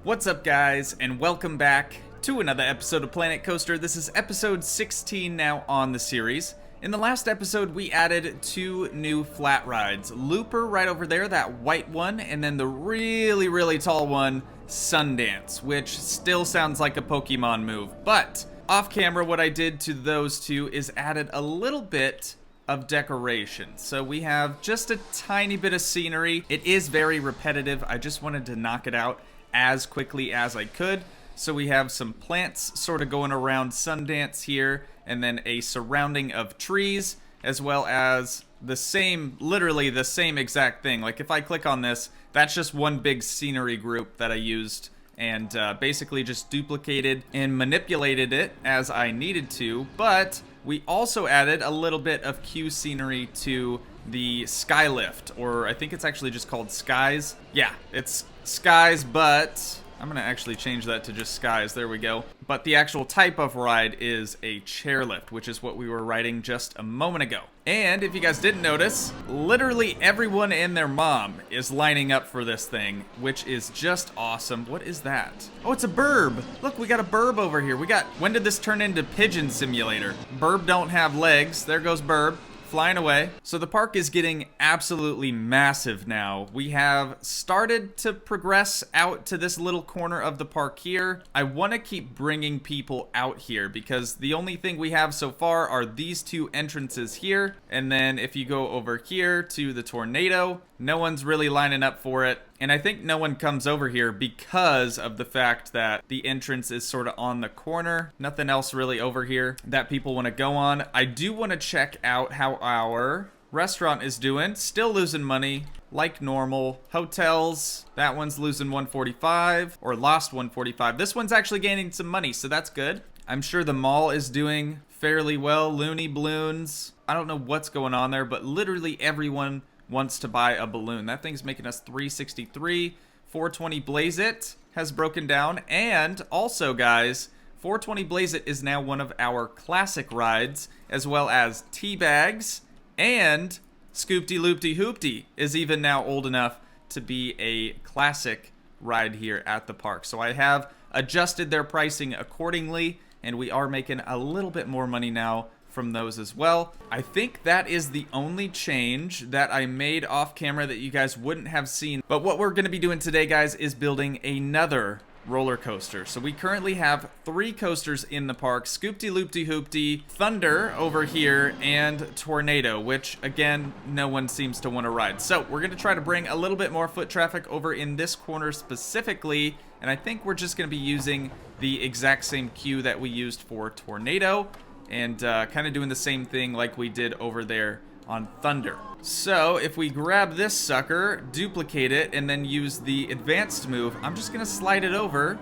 What's up, guys, and welcome back to another episode of Planet Coaster. This is episode 16 now on the series. In the last episode, we added two new flat rides. Looper right over there, that white one, and then the really tall one, Sundance, which still sounds like a Pokemon move. But off camera, what I did to those two is added a little bit of decoration. So we have just a tiny bit of scenery. It is very repetitive. I just wanted to knock it out as quickly as I could. So we have some plants sort of going around Sundance here, and then a surrounding of trees, as well as the same, literally the same exact thing. Like if I click on this, that's just one big scenery group that I used and basically just duplicated and manipulated it as I needed to. But we also added a little bit of queue scenery to the Skylift, or I think it's actually just called Skies. Yeah, it's Skies, but I'm gonna actually change that to just Skies. There we go. But the actual type of ride is a chairlift, which is what we were riding just a moment ago. And if you guys didn't notice, literally everyone and their mom is lining up for this thing, which is just awesome. What is that? Oh, it's a burb. Look, we got a burb over here. When did this turn into Pigeon Simulator? Burb don't have legs. There goes Burb, flying away. So the park is getting absolutely massive now. We have started to progress out to this little corner of the park here. I want to keep bringing people out here because the only thing we have so far are these two entrances here. And then if you go over here to the tornado, no one's really lining up for it. And I think no one comes over here because of the fact that the entrance is sort of on the corner. Nothing else really over here that people want to go on. I do want to check out how our restaurant is doing. Still losing money like normal. Hotels, that one's losing 145 or lost 145. This one's actually gaining some money, so that's good. I'm sure the mall is doing fairly well. Looney Balloons. I don't know what's going on there, but literally everyone wants to buy a balloon. That thing's making us 363. 420 Blaze It has broken down. And also, guys, 420 Blaze It is now one of our classic rides, as well as Teabags, and Scoopty Loopty Hoopty is even now old enough to be a classic ride here at the park. So I have adjusted their pricing accordingly, and we are making a little bit more money now from those as well. I think that is the only change that I made off camera that you guys wouldn't have seen. But what we're going to be doing today, guys, is building another roller coaster. So we currently have 3 coasters in the park: Scoopty Loopty Hoopty, Thunder over here, and Tornado, which again, no one seems to want to ride. So we're going to try to bring a little bit more foot traffic over in this corner specifically, and I think we're just going to be using the exact same queue that we used for Tornado, and kind of doing the same thing like we did over there on Thunder. So if we grab this sucker, duplicate it, and then use the advanced move, I'm just gonna slide it over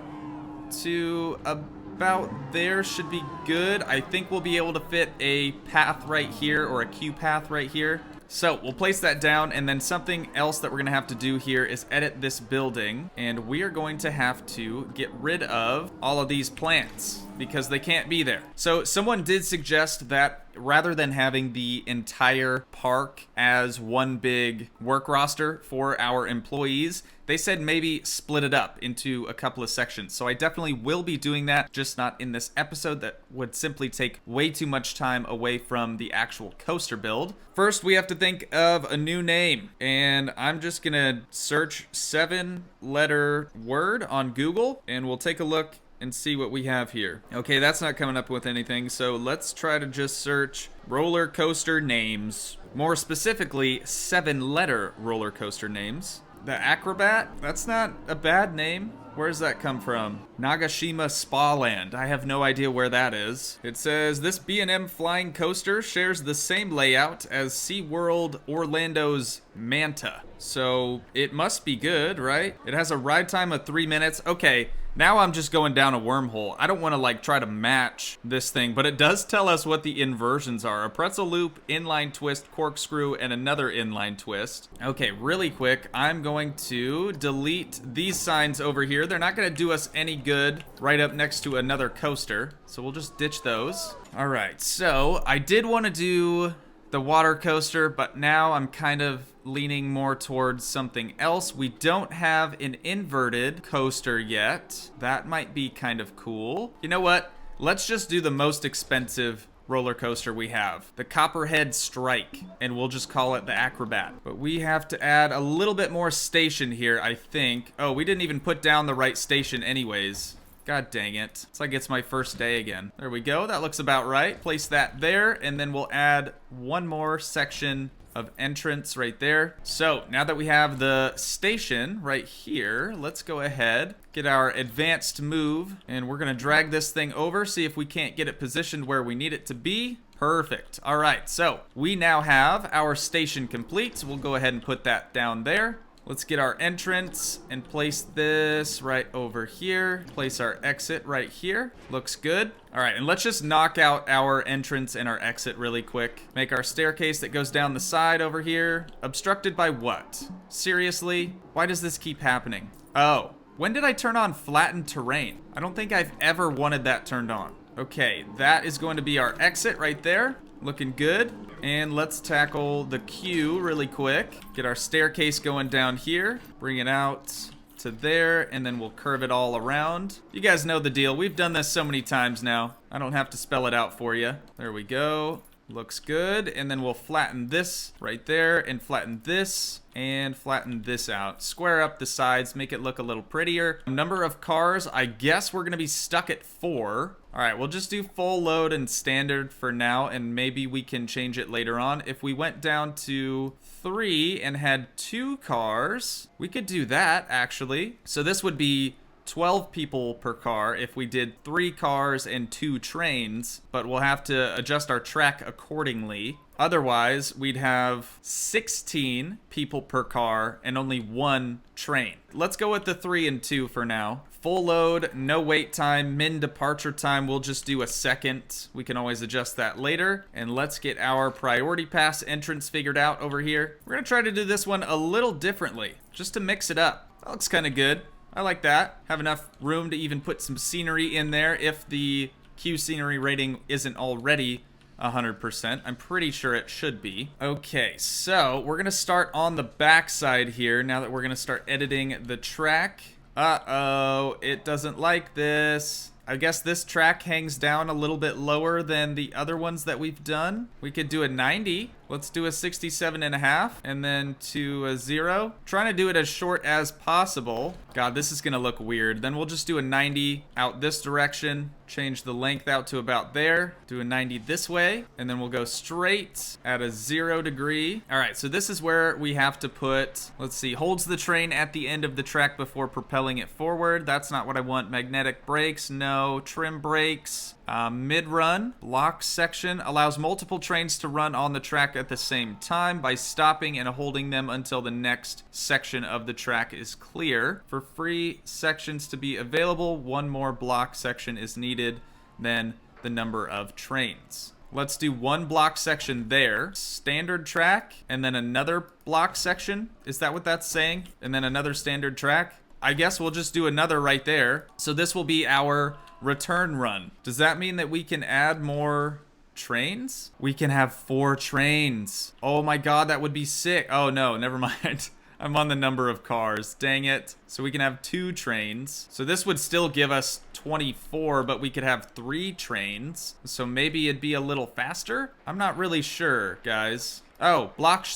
to about there. Should be good. I think we'll be able to fit a path right here, or a queue path right here. So we'll place that down, and then something else that we're gonna have to do here is edit this building, and we are going to have to get rid of all of these plants because they can't be there. So someone did suggest that rather than having the entire park as one big work roster for our employees, they said maybe split it up into a couple of sections. So I definitely will be doing that, just not in this episode. That would simply take way too much time away from the actual coaster build. First, we have to think of a new name, and I'm just gonna search 7-letter word on Google, and we'll take a look and see what we have here. Okay, that's not coming up with anything, so let's try to just search roller coaster names. More specifically, 7-letter roller coaster names. The Acrobat? That's not a bad name. Where does that come from? Nagashima Spa Land. I have no idea where that is. It says, this B&M flying coaster shares the same layout as SeaWorld Orlando's Manta. So it must be good, right? It has a ride time of 3 minutes. Okay, now I'm just going down a wormhole. I don't want to like try to match this thing, but it does tell us what the inversions are. A pretzel loop, inline twist, corkscrew, and another inline twist. Okay, really quick, I'm going to delete these signs over here. They're not going to do us any good right up next to another coaster, so we'll just ditch those. All right, so I did want to do the water coaster, but now I'm kind of leaning more towards something else. We don't have an inverted coaster yet. That might be kind of cool. You know what? Let's just do the most expensive roller coaster we have, the Copperhead Strike, and we'll just call it the Acrobat. But we have to add a little bit more station here, I think. Oh, we didn't even put down the right station anyways. God dang it. It's like it's my first day again. There we go. That looks about right. Place that there, and then we'll add one more section of entrance right there. So now that we have the station right here, let's go ahead, get our advanced move, and we're gonna drag this thing over, see if we can't get it positioned where we need it to be. Perfect. All right, so we now have our station complete. So we'll go ahead and put that down there. Let's get our entrance and place this right over here. Place our exit right here. Looks good. All right, and let's just knock out our entrance and our exit really quick. Make our staircase that goes down the side over here. Obstructed by what? Seriously? Why does this keep happening? Oh, when did I turn on flattened terrain? I don't think I've ever wanted that turned on. Okay, that is going to be our exit right there. Looking good. And let's tackle the queue really quick. Get our staircase going down here. Bring it out to there, and then we'll curve it all around. You guys know the deal. We've done this so many times now. I don't have to spell it out for you. There we go. Looks good. And then we'll flatten this right there, and flatten this, and flatten this out. Square up the sides, make it look a little prettier. Number of cars, I guess we're gonna be stuck at 4. All right, we'll just do full load and standard for now, and maybe we can change it later on. If we went down to 3 and had 2 cars, we could do that actually. So this would be 12 people per car if we did 3 cars and 2 trains, but we'll have to adjust our track accordingly. Otherwise, we'd have 16 people per car and only 1 train. Let's go with the 3 and 2 for now. Full load, no wait time, min departure time, we'll just do a second. We can always adjust that later. And let's get our priority pass entrance figured out over here. We're gonna try to do this one a little differently, just to mix it up. That looks kind of good. I like that. Have enough room to even put some scenery in there if the queue scenery rating isn't already 100%. I'm pretty sure it should be. Okay, so we're gonna start on the back side here now that we're gonna start editing the track. Uh-oh, it doesn't like this. I guess this track hangs down a little bit lower than the other ones that we've done. We could do a 90. Let's do a 67.5 and then to a 0. Trying to do it as short as possible. God, this is gonna look weird. Then we'll just do a 90 out this direction. Change the length out to about there. Do a 90 this way. And then we'll go straight at a 0 degree. All right, so this is where we have to put, let's see, holds the train at the end of the track before propelling it forward. That's not what I want. Magnetic brakes, no. Trim brakes. Mid-run, block section, allows multiple trains to run on the track at the same time by stopping and holding them until the next section of the track is clear. For free sections to be available, 1 more block section is needed than the number of trains. Let's do 1 block section there, standard track, and then another block section. Is that what that's saying? And then another standard track? I guess we'll just do another right there. So this will be our return run. Does that mean that we can add more trains? We can have 4 trains. Oh my god, that would be sick. Oh no, never mind. I'm on the number of cars. Dang it. So we can have 2 trains. So this would still give us 24, but we could have 3 trains. So maybe it'd be a little faster? I'm not really sure, guys. Oh, block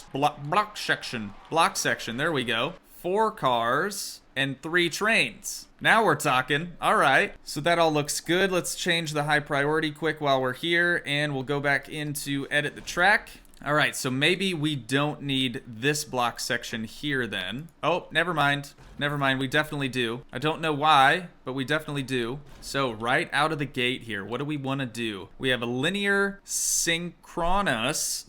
section. Block section, there we go. 4 cars and 3 trains. Now we're talking. All right. So that all looks good. Let's change the high priority quick while we're here, and we'll go back into edit the track. All right, so maybe we don't need this block section here then. Oh, never mind. Never mind, we definitely do. I don't know why, but we definitely do. So right out of the gate here, what do we want to do? We have a linear synchronous,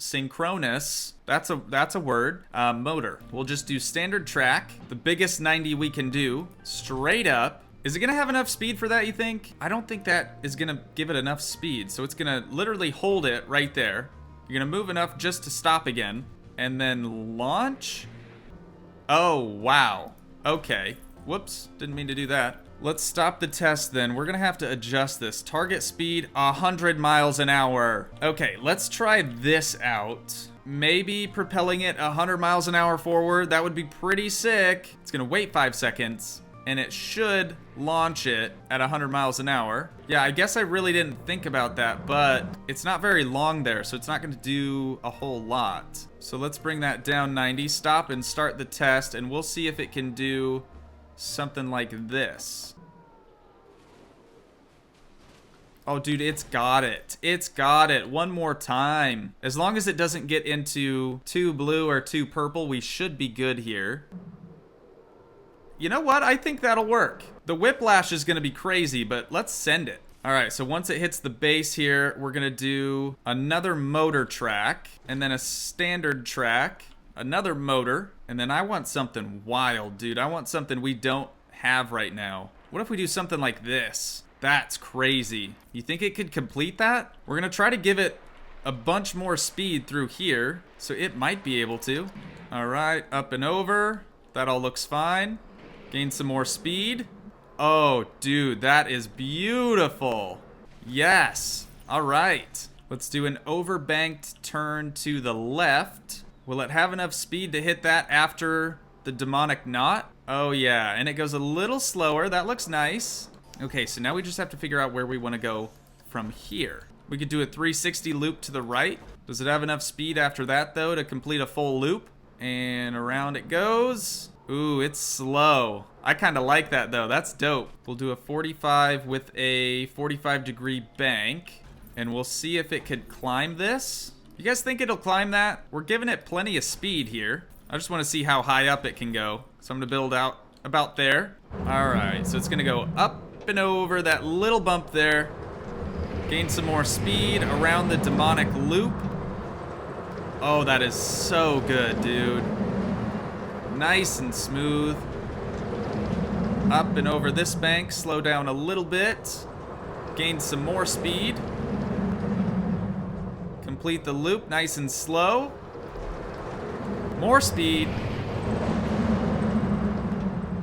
that's a word, motor. We'll just do standard track, the biggest 90 we can do, straight up. Is it gonna have enough speed for that, you think? I don't think that is gonna give it enough speed, so it's gonna literally hold it right there. You're gonna move enough just to stop again, and then launch? Oh, wow. Okay. Whoops, didn't mean to do that. Let's stop the test then. We're gonna have to adjust this. Target speed 100 miles an hour. Okay, let's try this out. Maybe propelling it 100 miles an hour forward. That would be pretty sick. It's gonna wait 5 seconds. And it should launch it at 100 miles an hour. Yeah, I guess I really didn't think about that, but it's not very long there, so it's not gonna do a whole lot. So let's bring that down 90, stop and start the test, and we'll see if it can do something like this. Oh, dude, it's got it. It's got it. One more time. As long as it doesn't get into too blue or too purple, we should be good here. You know what? I think that'll work. The whiplash is going to be crazy, but let's send it. All right, so once it hits the base here, we're going to do another motor track, and then a standard track, another motor, and then I want something wild, dude. I want something we don't have right now. What if we do something like this? That's crazy. You think it could complete that? We're going to try to give it a bunch more speed through here, so it might be able to. All right, up and over. That all looks fine. Gain some more speed. Oh, dude, that is beautiful. Yes. All right. Let's do an overbanked turn to the left. Will it have enough speed to hit that after the demonic knot? Oh, yeah, and it goes a little slower. That looks nice. Okay, so now we just have to figure out where we want to go from here. We could do a 360 loop to the right. Does it have enough speed after that, though, to complete a full loop? And around it goes. Ooh, it's slow. I kind of like that, though. That's dope. We'll do a 45 with a 45-degree bank, and we'll see if it could climb this. You guys think it'll climb that? We're giving it plenty of speed here. I just want to see how high up it can go. So I'm going to build out about there. All right, so it's going to go up and over that little bump there. Gain some more speed around the demonic loop. Oh, that is so good, dude. Nice and smooth. Up and over this bank, slow down a little bit. Gain some more speed. Complete the loop nice and slow. More speed.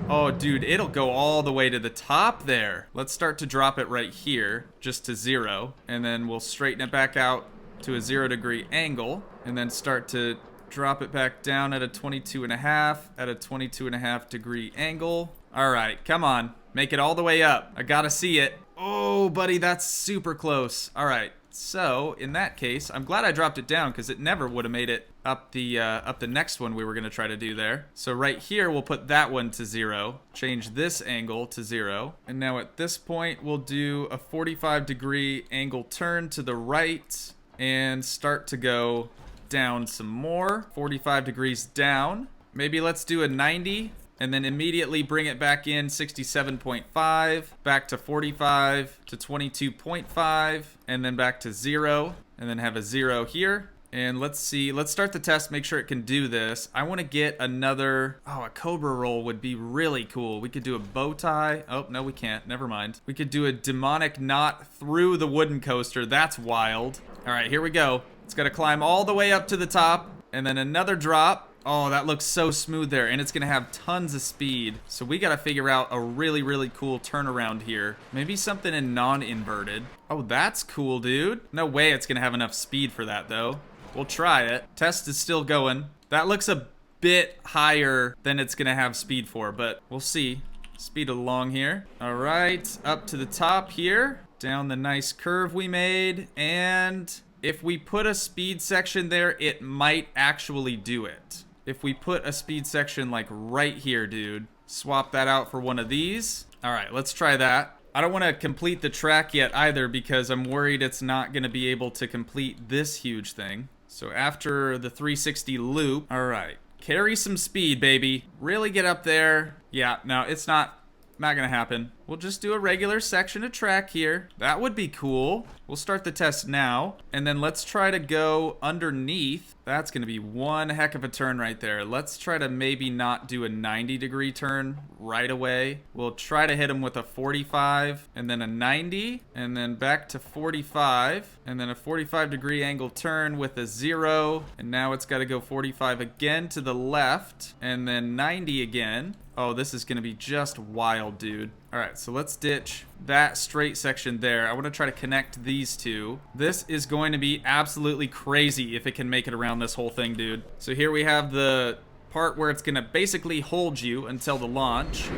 Oh, dude, it'll go all the way to the top there. Let's start to drop it right here, just to 0. And then we'll straighten it back out to a 0-degree angle. And then start to drop it back down at a 22.5, at a 22.5-degree angle. All right, come on. Make it all the way up. I gotta see it. Oh, buddy, that's super close. All right, so in that case, I'm glad I dropped it down because it never would have made it up the next one we were gonna try to do there. So right here, we'll put that one to 0. Change this angle to 0. And now at this point, we'll do a 45-degree angle turn to the right and start to go down some more. 45 degrees down. Maybe let's do a 90 and then immediately bring it back in 67.5, back to 45 to 22.5, and then back to 0, and then have a 0 here. And let's see, let's start the test, make sure it can do this. I want to get another, oh, a cobra roll would be really cool. We could do a bow tie. Oh, no, we can't, never mind. We could do a demonic knot through the wooden coaster. That's wild. All right, here we go. It's got to climb all the way up to the top, and then another drop. Oh, that looks so smooth there, and it's gonna have tons of speed. So we gotta figure out a really, really cool turnaround here. Maybe something in non-inverted. Oh, that's cool, dude. No way it's gonna have enough speed for that, though. We'll try it. Test is still going. That looks a bit higher than it's gonna have speed for, but we'll see. Speed along here. All right, up to the top here. Down the nice curve we made, and if we put a speed section there, it might actually do it. If we put a speed section like right here, dude, swap that out for one of these. All right, let's try that. I don't want to complete the track yet either because I'm worried it's not going to be able to complete this huge thing. So after the 360 loop, all right, carry some speed, baby. Really get up there. Yeah, no, it's not gonna happen. We'll just do a regular section of track here. That would be cool. We'll start the test now, and then let's try to go underneath. That's gonna be one heck of a turn right there. Let's try to maybe not do a 90-degree turn right away. We'll try to hit him with a 45, and then a 90, and then back to 45, and then a 45-degree angle turn with a 0, and now it's gotta go 45 again to the left, and then 90 again. Oh, this is gonna be just wild, dude. All right, so let's ditch that straight section there. I want to try to connect these two. This is going to be absolutely crazy if it can make it around this whole thing, dude. So here we have the part where it's going to basically hold you until the launch.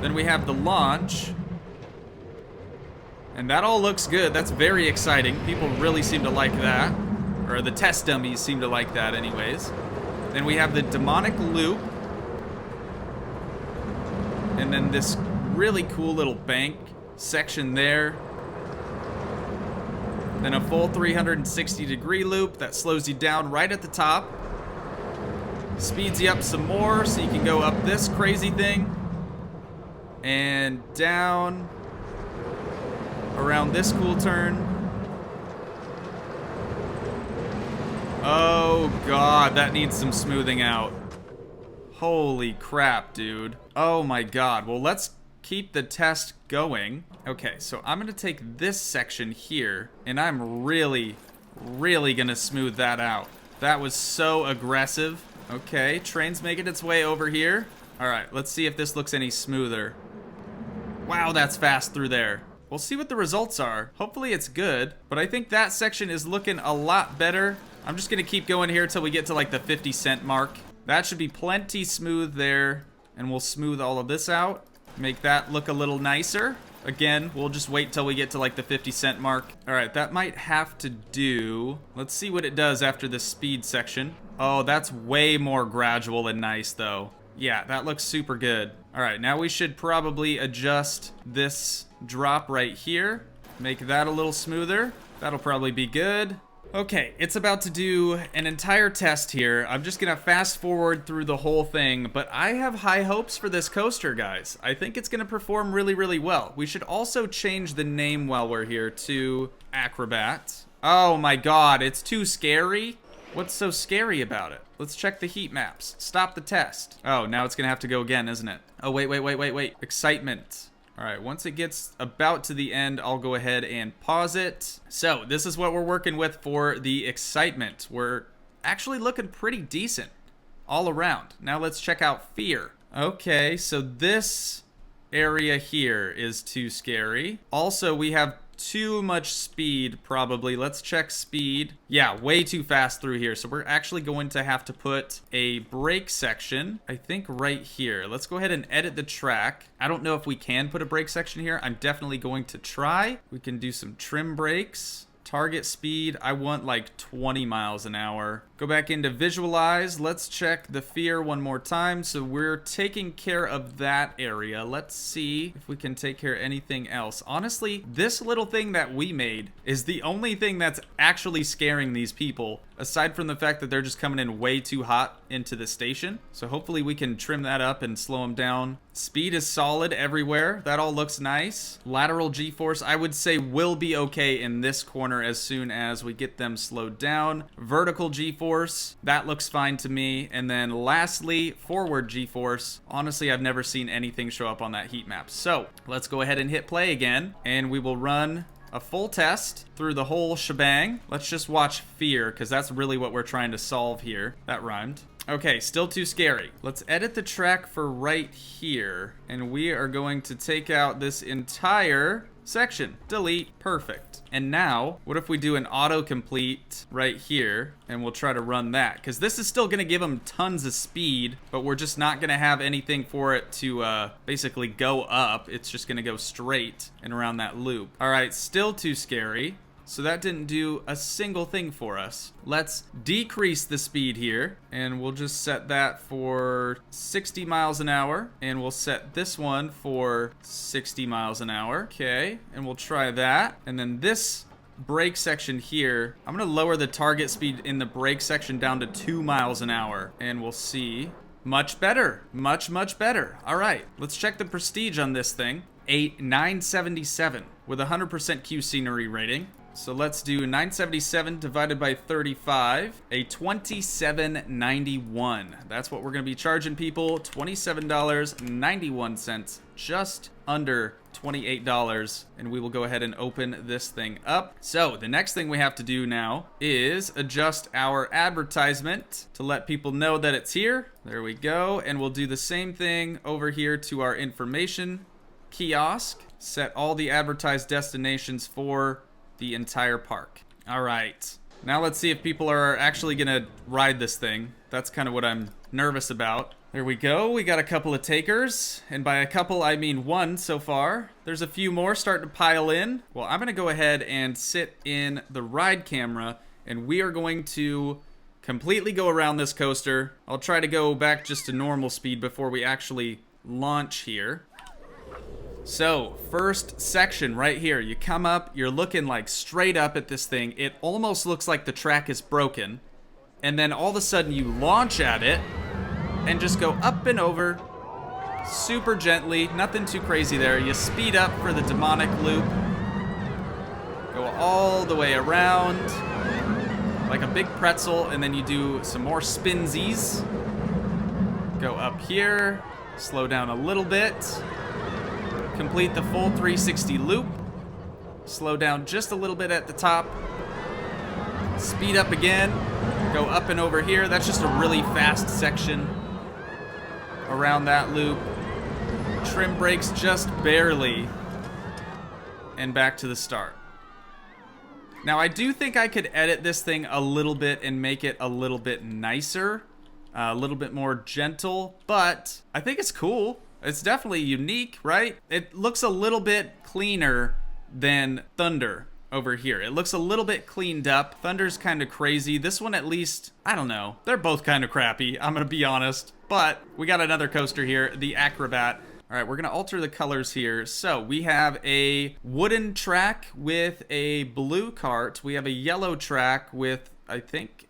Then we have the launch. And that all looks good. That's very exciting. People really seem to like that. Or the test dummies seem to like that anyways. Then we have the demonic loop. And then this really cool little bank section there. Then a full 360-degree loop that slows you down right at the top. Speeds you up some more so you can go up this crazy thing. And down around this cool turn. Oh god, that needs some smoothing out. Holy crap, dude. Oh my god. Well, let's keep the test going. Okay, so I'm gonna take this section here, and I'm really gonna smooth that out. That was so aggressive. Okay, train's making its way over here. Alright, let's see if this looks any smoother. Wow, that's fast through there. We'll see what the results are. Hopefully it's good, but I think that section is looking a lot better. I'm just gonna keep going here till we get to like the 50-cent mark. That should be plenty smooth there, and we'll smooth all of this out. Make that look a little nicer. Again, we'll just wait till we get to like the 50-cent mark. All right, that might have to do. Let's see what it does after the speed section. Oh, that's way more gradual and nice though. Yeah, that looks super good. All right, now we should probably adjust this drop right here. Make that a little smoother. That'll probably be good. Okay, it's about to do an entire test here. I'm just gonna fast forward through the whole thing, but I have high hopes for this coaster, guys. I think it's gonna perform really well. We should also change the name while we're here to Acrobat. Oh my god, it's too scary. What's so scary about it? Let's check the heat maps. Stop the test. Oh, now it's gonna have to go again, isn't it? Oh, wait. Excitement. All right, once it gets about to the end, I'll go ahead and pause it. So this is what we're working with for the excitement. We're actually looking pretty decent all around. Now let's check out fear. Okay, so this area here is too scary. Also, we have too much speed, probably. Let's check speed. Yeah, way too fast through here. So we're actually going to have to put a brake section, I think right here. Let's go ahead and edit the track. I don't know if we can put a brake section here. I'm definitely going to try. We can do some trim brakes. Target speed, I want like 20 miles an hour. Go back into visualize. Let's check the fear one more time. So we're taking care of that area. Let's see if we can take care of anything else. Honestly, this little thing that we made is the only thing that's actually scaring these people, aside from the fact that they're just coming in way too hot into the station. So hopefully we can trim that up and slow them down. Speed is solid everywhere. That all looks nice. Lateral G-force, I would say, will be okay in this corner as soon as we get them slowed down. Vertical G-force, that looks fine to me. And then lastly, forward G-force. Honestly, I've never seen anything show up on that heat map. So let's go ahead and hit play again, and we will run a full test through the whole shebang. Let's just watch fear, because that's really what we're trying to solve here. That rhymed. Okay, still too scary. Let's edit the track for right here, and we are going to take out this entire section. Delete. Perfect. And now, what if we do an autocomplete right here, and we'll try to run that? Because this is still going to give them tons of speed, but we're just not going to have anything for it to basically go up. It's just going to go straight and around that loop. All right, still too scary. So that didn't do a single thing for us. Let's decrease the speed here, and we'll just set that for 60 miles an hour, and we'll set this one for 60 miles an hour. Okay, and we'll try that. And then this brake section here, I'm gonna lower the target speed in the brake section down to 2 miles an hour, and we'll see. Much better. Much better. All right, let's check the prestige on this thing. 977 with 100% Q scenery rating. So let's do 977 divided by 35, a $27.91. That's what we're going to be charging people, $27.91, just under $28. And we will go ahead and open this thing up. So the next thing we have to do now is adjust our advertisement to let people know that it's here. There we go. And we'll do the same thing over here to our information. kiosk. Set all the advertised destinations for the entire park. All right. Now let's see if people are actually gonna ride this thing. That's kind of what I'm nervous about. There we go. We got a couple of takers. And by a couple, I mean one so far. There's a few more starting to pile in. Well, I'm gonna go ahead and sit in the ride camera, and we are going to completely go around this coaster. I'll try to go back just to normal speed before we actually launch here. So, first section right here. You come up, you're looking like straight up at this thing. It almost looks like the track is broken. And then all of a sudden you launch at it and just go up and over super gently. Nothing too crazy there. You speed up for the demonic loop. Go all the way around like a big pretzel, and then you do some more spinsies. Go up here, slow down a little bit. Complete the full 360 loop. Slow down just a little bit at the top. Speed up again. Go up and over here. That's just a really fast section around that loop. Trim brakes just barely. And back to the start. Now, I do think I could edit this thing a little bit and make it a little bit nicer. A little bit more gentle. But I think it's cool. It's definitely unique, right? It looks a little bit cleaner than Thunder over here. It looks a little bit cleaned up. Thunder's kind of crazy. This one, at least, I don't know. They're both kind of crappy, I'm gonna be honest. But we got another coaster here, the Acrobat. All right, we're gonna alter the colors here. So we have a wooden track with a blue cart. We have a yellow track with, I think,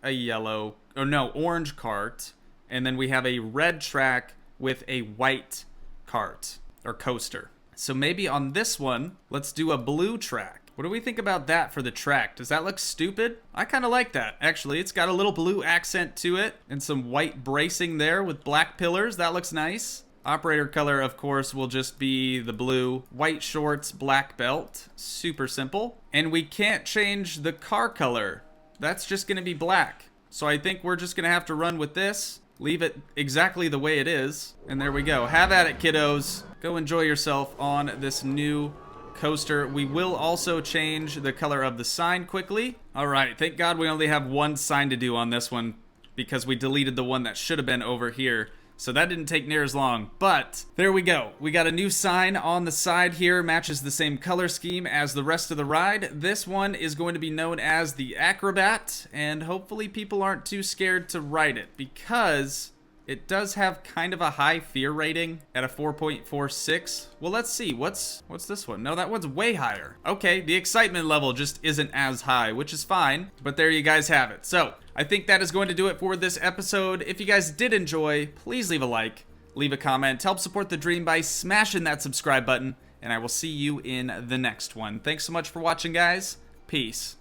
orange cart. And then we have a red track with a white cart or coaster. So maybe on this one, let's do a blue track. What do we think about that for the track? Does that look stupid? I kind of like that, actually. It's got a little blue accent to it and some white bracing there with black pillars. That looks nice. Operator color, of course, will just be the blue. White shorts, black belt. Super simple. And we can't change the car color. That's just gonna be black. So I think we're just gonna have to run with this. Leave it exactly the way it is. And there we go. Have at it, kiddos. Go enjoy yourself on this new coaster. We will also change the color of the sign quickly. All right, thank God we only have one sign to do on this one because we deleted the one that should have been over here. So that didn't take near as long, but there we go. We got a new sign on the side here, matches the same color scheme as the rest of the ride. This one is going to be known as the Acrobat, and hopefully people aren't too scared to ride it because it does have kind of a high fear rating at a 4.46. Well, let's see. What's this one? No, that one's way higher. Okay, the excitement level just isn't as high, which is fine, but there you guys have it. So, I think that is going to do it for this episode. If you guys did enjoy, please leave a like, leave a comment, help support the dream by smashing that subscribe button, and I will see you in the next one. Thanks so much for watching, guys. Peace.